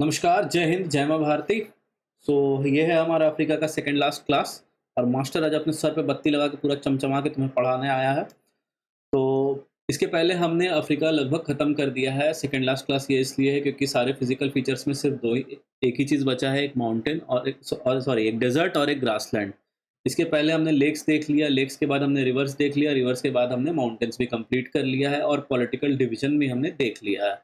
नमस्कार, जय हिंद, जय माँ भारती। ये है हमारा अफ्रीका का सेकंड लास्ट क्लास और मास्टर आज अपने सर पे बत्ती लगा के पूरा चमचमा के तुम्हें पढ़ाने आया है। तो इसके पहले हमने अफ्रीका लगभग ख़त्म कर दिया है। सेकंड लास्ट क्लास ये इसलिए है क्योंकि सारे फिज़िकल फीचर्स में सिर्फ़ 2 ही एक ही चीज़ बचा है, एक माउंटेन और एक डेज़र्ट और एक ग्रासलैंड। इसके पहले हमने लेक्स देख लिया, लेक्स के बाद हमने रिवर्स देख लिया, रिवर्स के बाद हमने माउंटेन्स भी कंप्लीट कर लिया है और पॉलिटिकल डिवीज़न भी हमने देख लिया है।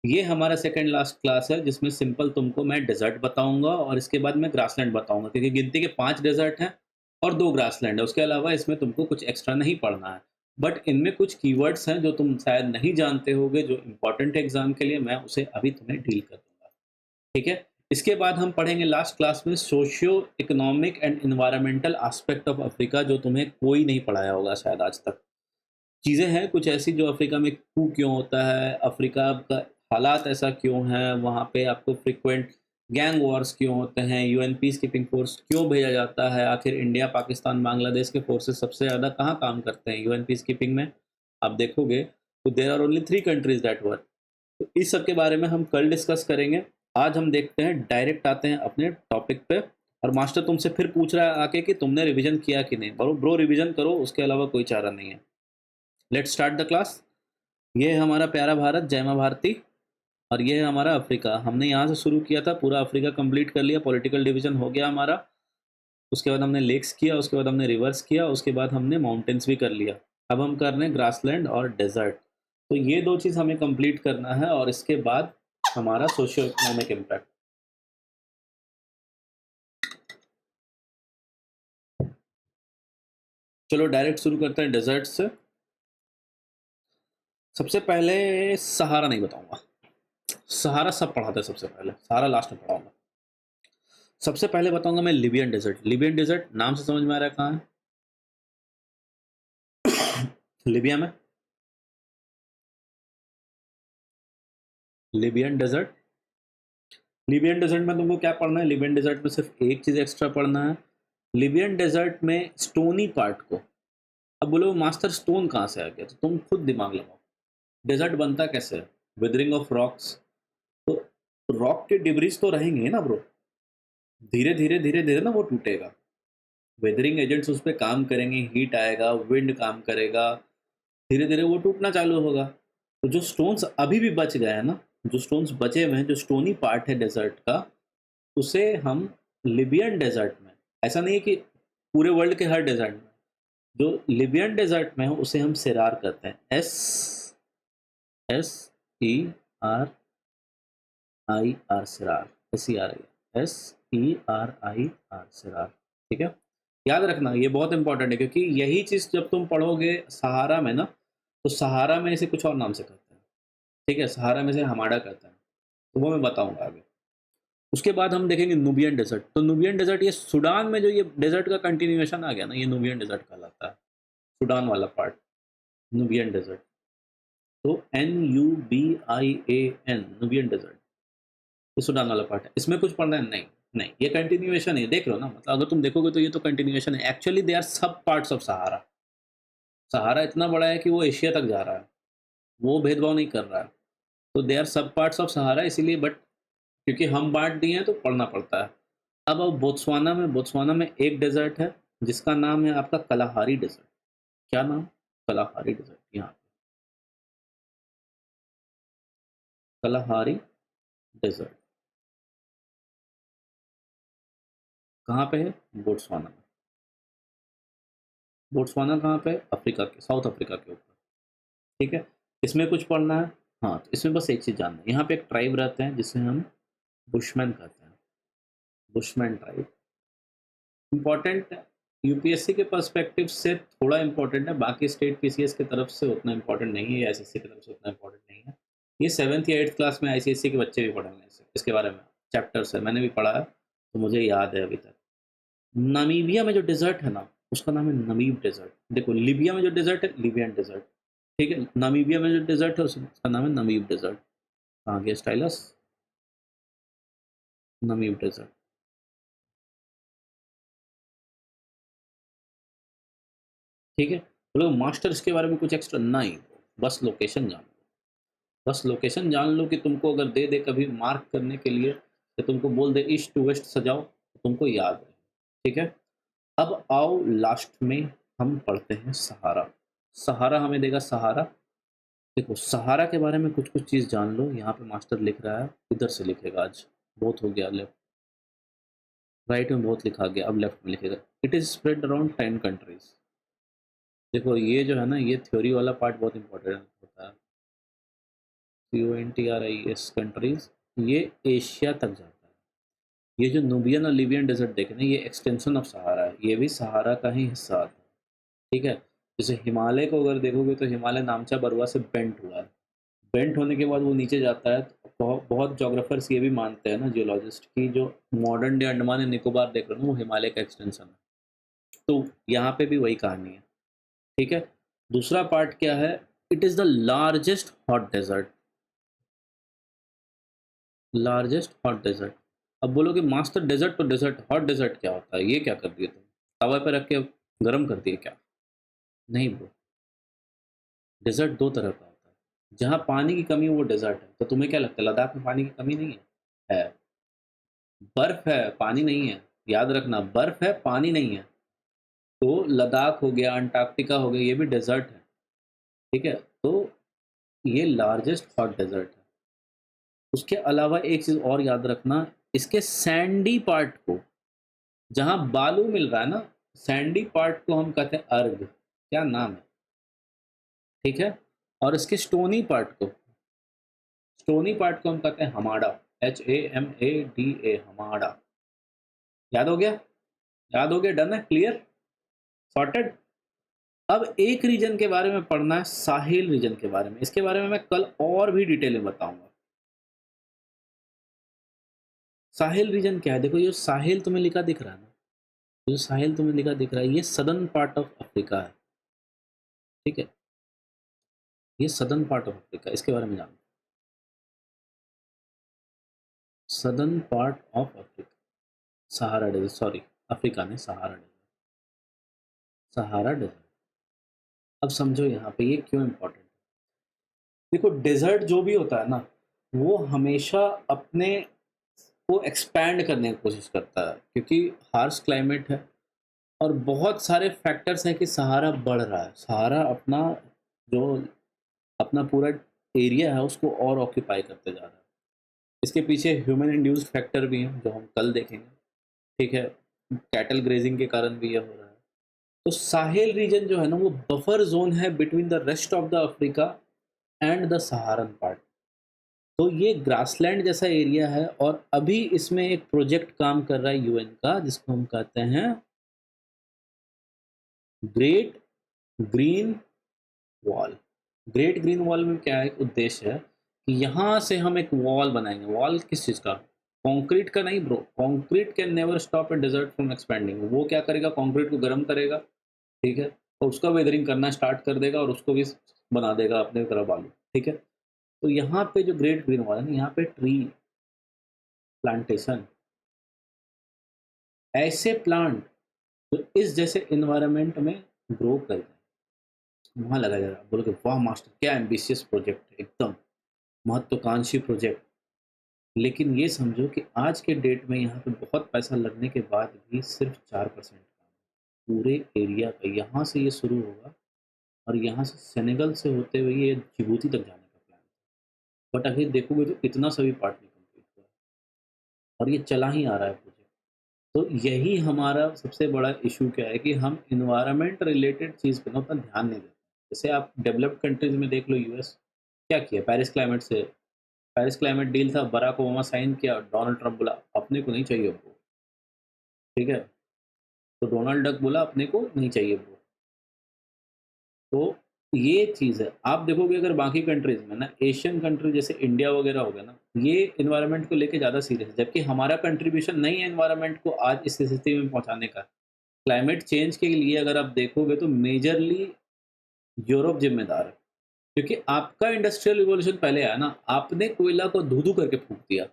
ये हमारा सेकंड लास्ट क्लास है जिसमें सिंपल तुमको मैं डेज़र्ट बताऊँगा और इसके बाद मैं ग्रासलैंड बताऊँगा क्योंकि गिनती के 5 डेज़र्ट हैं और 2 ग्रासलैंड है। उसके अलावा इसमें तुमको कुछ एक्स्ट्रा नहीं पढ़ना है। बट इनमें कुछ कीवर्ड्स हैं जो तुम शायद नहीं जानते होगे जो इम्पोर्टेंट है एग्ज़ाम के लिए, मैं उसे अभी तुम्हें डील कर दूँगा। ठीक है? इसके बाद हम पढ़ेंगे लास्ट क्लास में socio economic and environmental aspect of Africa जो तुम्हें कोई नहीं पढ़ाया होगा शायद आज तक। चीज़ें हैं कुछ ऐसी जो अफ्रीका में कू क्यों होता है, अफ्रीका का हालात ऐसा क्यों है, वहाँ पे आपको फ्रीक्वेंट गैंग वॉर्स क्यों होते हैं, यूएन पीस कीपिंग फोर्स क्यों भेजा जाता है, आखिर इंडिया, पाकिस्तान, बांग्लादेश के फोर्सेस सबसे ज़्यादा कहाँ काम करते हैं यूएन पीस कीपिंग में? आप देखोगे तो there are only 3 countries that work. तो इस सब के बारे में हम कल डिस्कस करेंगे। आज हम देखते हैं डायरेक्ट आते हैं अपने टॉपिक पे और मास्टर तुमसे फिर पूछ रहा है आके कि तुमने रिवीजन किया कि नहीं? ब्रो रिवीजन करो, उसके अलावा कोई चारा नहीं है। Let's start the class. ये है हमारा प्यारा भारत, जय माँ भारती। और ये है हमारा अफ्रीका। हमने यहाँ से शुरू किया था, पूरा अफ्रीका कंप्लीट कर लिया, पॉलिटिकल डिवीजन हो गया हमारा। उसके बाद हमने लेक्स किया, उसके बाद हमने रिवर्स किया, उसके बाद हमने माउंटेन्स भी कर लिया। अब हम कर रहे हैं ग्रासलैंड और डेजर्ट। तो ये 2 चीज़ हमें कंप्लीट करना है और इसके बाद हमारा सोशियो इकोनॉमिक इम्पैक्ट। चलो डायरेक्ट शुरू करते हैं डेजर्ट से। सबसे पहले सहारा नहीं बताऊंगा, सहारा सब पढ़ाते हैं सबसे पहले, सहारा लास्ट में पढ़ाऊंगा। सबसे पहले बताऊंगा मैं लिबियन डेजर्ट। लिबियन डेजर्ट नाम से समझ में आ रहा है कहाँ है? लिबिया में। Libyan desert. लिबियन डेजर्ट में तुमको क्या पढ़ना है? लिबियन डेजर्ट में सिर्फ एक चीज़ एक्स्ट्रा पढ़ना है। लिबियन डेजर्ट में स्टोनी पार्ट को, अब बोलो मास्टर स्टोन कहाँ से आ गया, तो तुम खुद दिमाग लगाओ। डेजर्ट बनता कैसे है? Withering of rocks. तो रॉक के डिब्रीज तो रहेंगे ना ब्रो, धीरे धीरे धीरे धीरे ना वो टूटेगा। वेदरिंग एजेंट्स उस पर काम करेंगे, हीट आएगा, विंड काम करेगा, धीरे धीरे वो टूटना चालू होगा। तो जो स्टोन्स अभी भी बच गए हैं ना, जो स्टोन्स बचे हुए हैं, जो स्टोनी पार्ट है डेजर्ट का, उसे हम लिबियन डेजर्ट में, ऐसा नहीं है कि पूरे वर्ल्ड के हर डेजर्ट में, जो लिबियन डेजर्ट में है उसे हम सिरार कहते हैं। S S E R I R, सिरार। S E R I, S E R I R, सिरार। ठीक है, याद रखना ये बहुत इंपॉर्टेंट है क्योंकि यही चीज़ जब तुम पढ़ोगे सहारा में ना, तो सहारा में इसे कुछ और नाम से कहते हैं। ठीक है, सहारा में से हमाडा कहते हैं, तो वो मैं बताऊंगा आगे। उसके बाद हम देखेंगे नूबियन डेजर्ट। तो नूबियन डेजर्ट ये सूडान में जो ये डेजर्ट का कंटिन्यूएशन आ गया ना, ये नूबियन डेजर्ट कहलाता है। सूडान वाला पार्ट, नूबियन डेजर्ट। तो NUBIAN, नूबियन डेजर्ट, ये सूडान वाला पार्ट है। इसमें कुछ पढ़ना है? नहीं, नहीं, ये कंटिन्यूएशन है, देख लो ना, मतलब अगर तुम देखोगे तो ये तो कंटिन्यूएशन है। एक्चुअली दे आर सब पार्ट्स ऑफ सहारा। सहारा इतना बड़ा है कि वो एशिया तक जा रहा है, वो भेदभाव नहीं कर रहा है। तो दे आर सब पार्ट्स ऑफ सहारा, इसीलिए, बट क्योंकि हम बांट दिए हैं तो पढ़ना पड़ता है। अब बोत्सवाना में, बोत्सवाना में एक डेजर्ट है जिसका नाम है आपका कलाहारी डेजर्ट। क्या नाम? Kalahari desert. यहाँ पे कलाहारी डेजर्ट कहाँ पे है? बोत्सवाना में। बोत्सवाना कहाँ पे? अफ्रीका के, साउथ अफ्रीका के ऊपर। ठीक है, इसमें कुछ पढ़ना है? हाँ, तो इसमें बस एक चीज़ जानना है, यहाँ पे एक ट्राइब रहते हैं जिसे हम बुशमैन कहते हैं। बुशमैन ट्राइब इम्पॉर्टेंट है, यूपीएससी के पर्सपेक्टिव से थोड़ा इम्पोर्टेंट है, बाकी स्टेट पीसीएस की तरफ से उतना इम्पोर्टेंट नहीं है, एसएससी की तरफ से उतना इम्पोर्टेंट नहीं है। ये 7th या 8th क्लास में आईसीएससी के बच्चे भी पढ़ेंगे इसके बारे में, चैप्टर्स है, मैंने भी पढ़ा है तो मुझे याद है अभी तक। नामीबिया में जो डेजर्ट है ना, उसका नाम है नमीब डेजर्ट। देखो, लिबिया में जो डेजर्ट है लिबियन डेजर्ट। ठीक है, नामीबिया में जो डेजर्ट है उसका नाम है नमीब डेजर्ट। कहाँ गया स्टाइलस? नमीब डेजर्ट। ठीक है, तो लोग मास्टर इसके बारे में कुछ एक्स्ट्रा नहीं, बस लोकेशन जानो। बस लोकेशन जान लो कि तुमको अगर दे दे कभी मार्क करने के लिए, तो तुमको बोल दे ईस्ट टू वेस्ट सजाओ, तो तुमको याद रहे। ठीक है? अब आओ लास्ट में हम पढ़ते हैं सहारा। सहारा हमें देगा सहारा। देखो सहारा के बारे में कुछ-कुछ चीज़ जान लो, यहाँ पे मास्टर लिख रहा है, इधर से लिखेगा आज, बहुत हो गया लेफ्ट, राइट में बहुत लिखा गया, अब लेफ्ट में लिखेगा। It is spread around 10 countries. देखो ये जो है ना, ये थ्योरी वाला पार्ट बहुत इम्पोर्टेंट होता है। CONTRIES कंट्रीज़, ये एशिया तक जाता है। ये जो नुबियन और लिबियन डेज़र्ट देखे ना, ये एक्सटेंशन ऑफ सहारा है, ये भी सहारा का ही हिस्सा आता है, ठीक है? जैसे हिमालय को अगर देखोगे तो हिमालय नामचा बरुआ से बेंट हुआ है। बेंट होने के बाद वो नीचे जाता है, तो बहुत जोग्राफर्स ये भी मानते हैं ना, जियोलॉजिस्ट, कि जो modern day Andaman and Nicobar देख रहे हो ना, वो हिमालय का एक्सटेंशन है। तो यहाँ पे भी वही कहानी है, ठीक है? दूसरा पार्ट क्या है? It is the largest hot desert. Largest hot desert. अब बोलोगे मास्टर डेज़र्ट तो डेज़र्ट, हॉट डेज़र्ट क्या होता है? ये क्या कर दिए तुम? तवा पे रख के गरम कर दिए क्या? नहीं ब्रो, डेज़र्ट 2 तरह का होता है। जहाँ पानी की कमी है वो डेज़र्ट है। तो तुम्हें क्या लगता है लद्दाख में पानी की कमी नहीं है? है। बर्फ़ है, पानी नहीं है। याद रखना, बर्फ़ है, पानी नहीं है। तो लद्दाख हो गया, अंटार्कटिका हो गया, ये भी डेज़र्ट है, ठीक है? तो ये लार्जेस्ट हॉट डेज़र्ट है। उसके अलावा एक चीज़ और याद रखना, इसके सैंडी पार्ट को, जहाँ बालू मिल रहा है ना, सैंडी पार्ट को हम कहते हैं अर्ग। क्या नाम है, ठीक है? और इसके स्टोनी पार्ट को हम कहते हैं हमाड़ा, HAMADA, हमाड़ा। याद हो गया? याद हो गया, डन है, क्लियर, सॉर्टेड। अब एक रीजन के बारे में पढ़ना है, साहिल रीजन के बारे में। इसके बारे में मैं कल और भी डिटेल में बताऊंगा। साहिल रीजन क्या है? देखो ये साहिल तुम्हें लिखा दिख रहा है ना, जो साहिल तुम्हें लिखा दिख रहा है, ये सदर्न पार्ट ऑफ अफ्रीका है, ठीक है? ये सदर्न पार्ट ऑफ अफ्रीका, इसके बारे में जानो। Southern part of Africa, Sahara desert, sorry, Africa ने सहारा डेजर्ट, सहारा डेजर्ट। अब समझो यहाँ पे ये क्यों इम्पोर्टेंट है। देखो डेजर्ट जो भी होता है ना, वो हमेशा अपने को एक्सपैंड करने की कोशिश करता है, क्योंकि हार्श क्लाइमेट है और बहुत सारे फैक्टर्स हैं कि सहारा बढ़ रहा है। सहारा अपना जो अपना पूरा एरिया है उसको और ऑक्यूपाई करते जा रहा है। इसके पीछे ह्यूमन इंड्यूस्ड फैक्टर भी हैं जो हम कल देखेंगे, ठीक है? कैटल ग्रेजिंग के कारण भी ये हो रहा है। तो साहेल रीजन जो है ना, वो बफर जोन है between the rest of the Africa and the Saharan part. तो ये ग्रासलैंड जैसा एरिया है और अभी इसमें एक प्रोजेक्ट काम कर रहा है यूएन का, जिसको हम कहते हैं great green wall. Great green wall में क्या एक उद्देश्य है कि यहाँ से हम एक वॉल बनाएंगे। वॉल किस चीज़ का? कंक्रीट का नहीं bro, concrete can never stop a desert from expanding. वो क्या करेगा? कंक्रीट को गर्म करेगा, ठीक है, और उसका वेदरिंग करना स्टार्ट कर देगा और उसको भी बना देगा अपने तरफ आलू, ठीक है? तो यहाँ पे जो ग्रेट ग्रीन वॉल है ना, यहाँ पे ट्री प्लांटेशन, ऐसे प्लांट जो इस जैसे इन्वायरमेंट में ग्रो कर जाए, वहाँ लगाया जा रहा है। बोलोगे वाह मास्टर क्या एम्बिशियस प्रोजेक्ट है, एकदम महत्वाकांक्षी प्रोजेक्ट। लेकिन ये समझो कि आज के डेट में यहाँ पे बहुत पैसा लगने के बाद भी सिर्फ 4% काम पूरे एरिया का। यहाँ से ये शुरू होगा और यहाँ से सेनेगल से होते हुए ये जिबूती तक जाने का प्लान है। बट अगर देखोगे तो इतना सभी पार्ट नहीं कंप्लीट हुआ और ये चला ही आ रहा है प्रोजेक्ट। तो यही हमारा सबसे बड़ा इशू क्या है कि हम इन्वायरमेंट रिलेटेड चीज़ पे ना उतना ध्यान नहीं देते। जैसे आप डेवलप्ड कंट्रीज़ में देख लो, यूएस क्या किया पेरिस क्लाइमेट डील था, बराक ओबामा साइन किया, डोनाल्ड ट्रंप बोला अपने को नहीं चाहिए ब्रो, ठीक है? तो डोनाल्ड डक बोला अपने को नहीं चाहिए ब्रो। तो ये चीज़ है। आप देखोगे अगर बाकी कंट्रीज़ में ना, एशियन कंट्री जैसे इंडिया वगैरह हो गया ना, ये एनवायरनमेंट को लेके ज़्यादा सीरियस है, जबकि हमारा कंट्रीब्यूशन नहीं है एनवायरनमेंट को आज इस स्थिति में पहुँचाने का। क्लाइमेट चेंज के लिए अगर आप देखोगे तो मेजरली यूरोप ज़िम्मेदार है, क्योंकि आपका इंडस्ट्रियल रिवॉल्यूशन पहले आया ना, आपने कोयला को धू-धू करके फूँक दिया।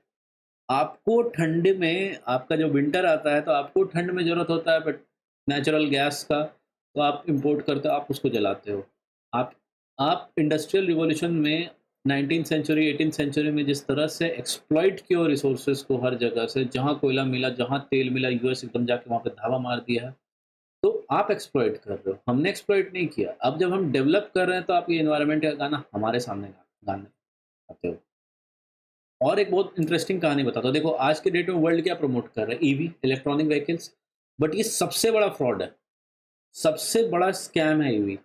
आपको ठंड में, आपका जो विंटर आता है तो आपको ठंड में ज़रूरत होता है बट नेचुरल गैस का, तो आप इम्पोर्ट करते हो, आप उसको जलाते हो। आप आप इंडस्ट्रियल रिवॉल्यूशन में 19th सेंचुरी 18th सेंचुरी में जिस तरह से एक्सप्लॉइट किया रिसोर्सेज को हर जगह से, जहाँ कोयला मिला, जहाँ तेल मिला, यूएस एकदम जाके वहाँ पे धावा मार दिया है। तो आप एक्सप्लॉइट कर रहे हो, हमने एक्सप्लॉइट नहीं किया। अब जब हम डेवलप कर रहे हैं तो आप ये एनवायरनमेंट का गाना हमारे सामने गाने गाते हो। और एक बहुत इंटरेस्टिंग कहानी बताता हूँ। देखो आज के डेट में वर्ल्ड क्या प्रमोट कर रहा है? EV, electronic vehicles. बट ये सबसे बड़ा फ्रॉड है, सबसे बड़ा स्कैम है ईवी।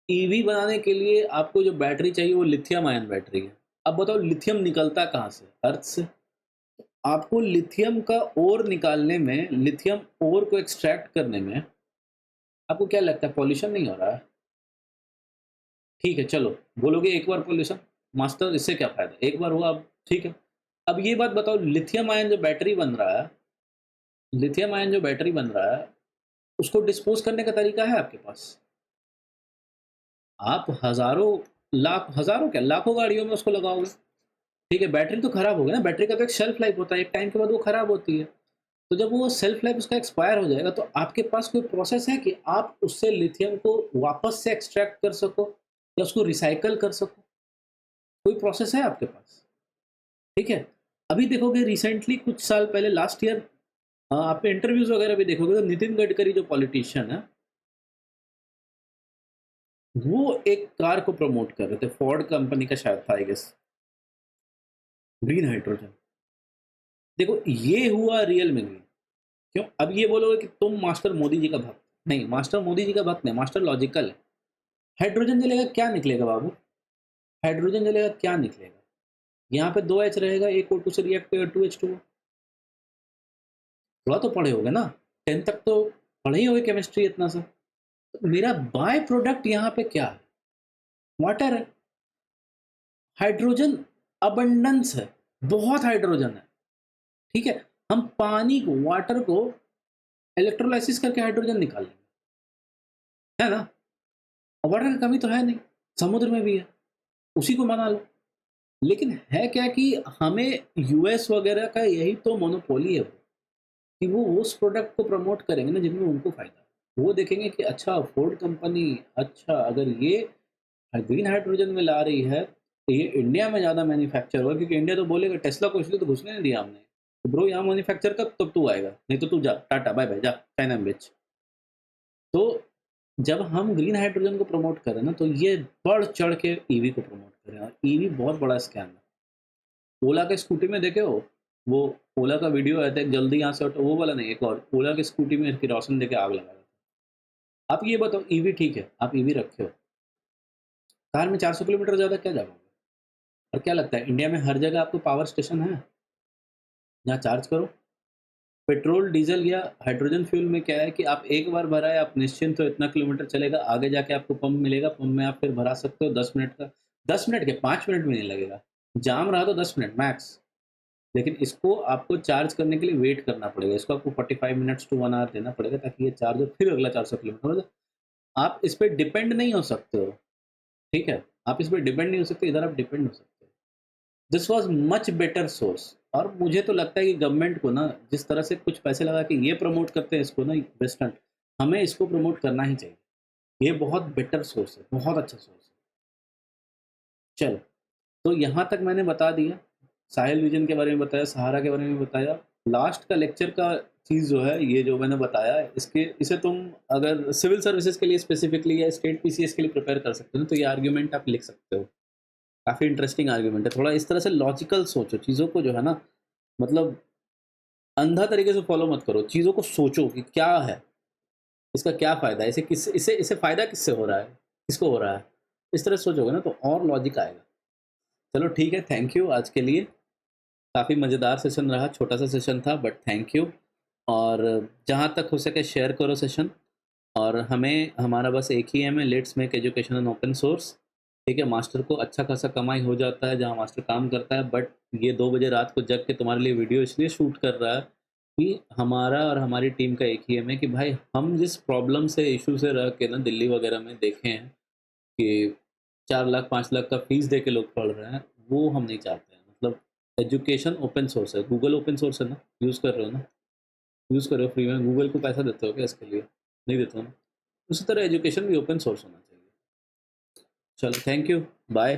ईवी बनाने के लिए आपको जो बैटरी चाहिए वो लिथियम आयन बैटरी है। अब बताओ लिथियम निकलता कहाँ से? अर्थ से। आपको लिथियम का ओर निकालने में, लिथियम ओर को एक्सट्रैक्ट करने में आपको क्या लगता है पॉल्यूशन नहीं हो रहा है? ठीक है, चलो बोलोगे एक बार पॉल्यूशन, मास्टर इससे क्या फ़ायदा? एक बार हुआ, अब ठीक है। अब ये बात बताओ, लिथियम आयन जो बैटरी बन रहा है, लिथियम आयन जो बैटरी बन रहा है, उसको डिस्पोज़ करने का तरीका है आपके पास? आप हज़ारों, हज़ारों क्या लाखों गाड़ियों में उसको लगाओगे। ठीक है, बैटरी तो खराब हो गई ना, बैटरी का तो एक शेल्फ लाइफ होता है, एक टाइम के बाद वो खराब होती है। तो जब वो शेल्फ लाइफ उसका एक्सपायर हो जाएगा, तो आपके पास कोई प्रोसेस है कि आप उससे लिथियम को वापस से एक्सट्रैक्ट कर सको या उसको रिसाइकल कर सको? कोई प्रोसेस है आपके पास? ठीक है। अभी देखोगे रिसेंटली कुछ साल पहले लास्ट ईयर, आप इंटरव्यूज़ वगैरह भी देखोगे तो नितिन गडकरी जो पॉलिटिशियन है, वो एक कार को प्रमोट कर रहे थे, फोर्ड कंपनी का शायद था आई गेस, ग्रीन हाइड्रोजन। देखो ये हुआ रियल में ग्रीन। क्यों? अब ये बोलोगे कि तुम मास्टर मोदी जी का भक्त। नहीं, मास्टर मोदी जी का भक्त नहीं, मास्टर लॉजिकल है। हाइड्रोजन जलेगा क्या निकलेगा बाबू? हाइड्रोजन जलेगा क्या निकलेगा? यहाँ पे 2H रहेगा, एक O2 से रिएक्ट करेगा 2H2O। थोड़ा तो पढ़े होगे ना, 10 तक तो पढ़े ही होगे केमिस्ट्री इतना सा। तो मेरा बाय प्रोडक्ट यहाँ पे क्या है? वाटर है। हाइड्रोजन अबंडेंस है, बहुत हाइड्रोजन है। ठीक है, हम पानी को, वाटर को इलेक्ट्रोलाइसिस करके हाइड्रोजन निकाल लेंगे, है ना? वाटर की कमी तो है नहीं, समुद्र में भी है, उसी को मना लो। लेकिन है क्या कि हमें यूएस वगैरह का यही तो मोनोपोली है कि वो उस प्रोडक्ट को प्रमोट करेंगे ना जिनमें उनको फायदा है। वो देखेंगे कि अच्छा फोर्ड कंपनी, अच्छा अगर ये ग्रीन हाइड्रोजन में ला रही है तो ये इंडिया में ज़्यादा मैन्युफैक्चर होगा, क्योंकि इंडिया तो बोलेगा टेस्ला को इसलिए तो घुसने नहीं दिया हमने। तो ब्रो यहाँ मैन्युफैक्चर कर तब तू आएगा, नहीं तो तू जा, टाटा बाय बाय, जा चाइना में बेच। तो जब हम ग्रीन हाइड्रोजन को प्रमोट करें ना, तो ये बढ़ चढ़ के ईवी को प्रमोट करें, और ईवी बहुत बड़ा स्कैम है। ओला के स्कूटी में देखे हो, वो ओला का वीडियो आया था, जल्दी यहाँ से हटो, वो वाला नहीं, एक और ओला की स्कूटी में किरोसिन देके आग लगा था। आप ये बताओ, ईवी ठीक है, आप ईवी रखे हो, कार में 400 किलोमीटर ज़्यादा क्या जाओगे? और क्या लगता है इंडिया में हर जगह आपको पावर स्टेशन है जहाँ चार्ज करो? पेट्रोल, डीजल या हाइड्रोजन फ्यूल में क्या है कि आप एक बार भराए, आप निश्चिंत हो, इतना किलोमीटर चलेगा, आगे जाके आपको पंप मिलेगा, पंप में आप फिर भरा सकते हो 10 मिनट का, 10 मिनट के 5 मिनट भी नहीं लगेगा। जाम रहा तो 10 मिनट मैक्स। लेकिन इसको आपको चार्ज करने के लिए वेट करना पड़ेगा, इसको आपको 45 मिनट्स टू 1 आवर देना पड़ेगा ताकि ये चार्ज हो, फिर अगला 400 किलोमीटर। मतलब आप इस पे डिपेंड नहीं हो सकते हो, ठीक है? आप इस पे डिपेंड नहीं हो सकते, इधर आप डिपेंड हो सकते हो। This was much better source. और मुझे तो लगता है कि गवर्नमेंट को ना, जिस तरह से कुछ पैसे लगा के ये प्रमोट करते हैं इसको ना वेस्टर्न, हमें इसको प्रमोट करना ही चाहिए। ये बहुत बेटर सोर्स है, बहुत अच्छा सोर्स है। चलो, तो यहाँ तक मैंने बता दिया, साहिल विजन के बारे में बताया, सहारा के बारे में बताया। लास्ट का लेक्चर का चीज़ जो है, ये जो मैंने बताया, इसके इसे तुम अगर सिविल सर्विसेज के लिए स्पेसिफिकली या स्टेट पीसीएस के लिए प्रिपेयर कर सकते हो तो ये आर्ग्यूमेंट आप लिख सकते हो। काफ़ी इंटरेस्टिंग आर्ग्यूमेंट है। थोड़ा इस तरह से लॉजिकल सोचो चीज़ों को, जो है ना, मतलब अंधा तरीके से फॉलो मत करो, चीज़ों को सोचो कि क्या है, इसका क्या फ़ायदा है, इसे किस इसे इसे फ़ायदा किससे हो रहा है, किसको हो रहा है। इस तरह से सोचोगे ना तो और लॉजिक आएगा। चलो ठीक है, थैंक यू आज के लिए। काफ़ी मज़ेदार सेशन रहा, छोटा सा सेशन था बट थैंक यू। और जहाँ तक हो सके शेयर करो सेशन। और हमें, हमारा बस एक ही एम है, let's make education an open source. ठीक है, मास्टर को अच्छा खासा कमाई हो जाता है जहाँ मास्टर काम करता है, बट ये 2 बजे रात को जग के तुम्हारे लिए वीडियो इसलिए शूट कर रहा है कि हमारा और हमारी टीम का एक ही एम है कि भाई हम जिस प्रॉब्लम से, इशू से रह के ना दिल्ली वगैरह में देखे हैं कि 4 लाख 5 लाख का फीस दे के लोग पढ़ रहे हैं, वो हम नहीं चाहते हैं। मतलब एजुकेशन ओपन सोर्स है, गूगल ओपन सोर्स है ना, यूज़ कर रहे हो ना, यूज़ करो फ्री में। गूगल को पैसा देते हो क्या इसके लिए? नहीं देते हो ना। उसी तरह एजुकेशन भी ओपन सोर्स होना चाहिए। चलो थैंक यू, बाय।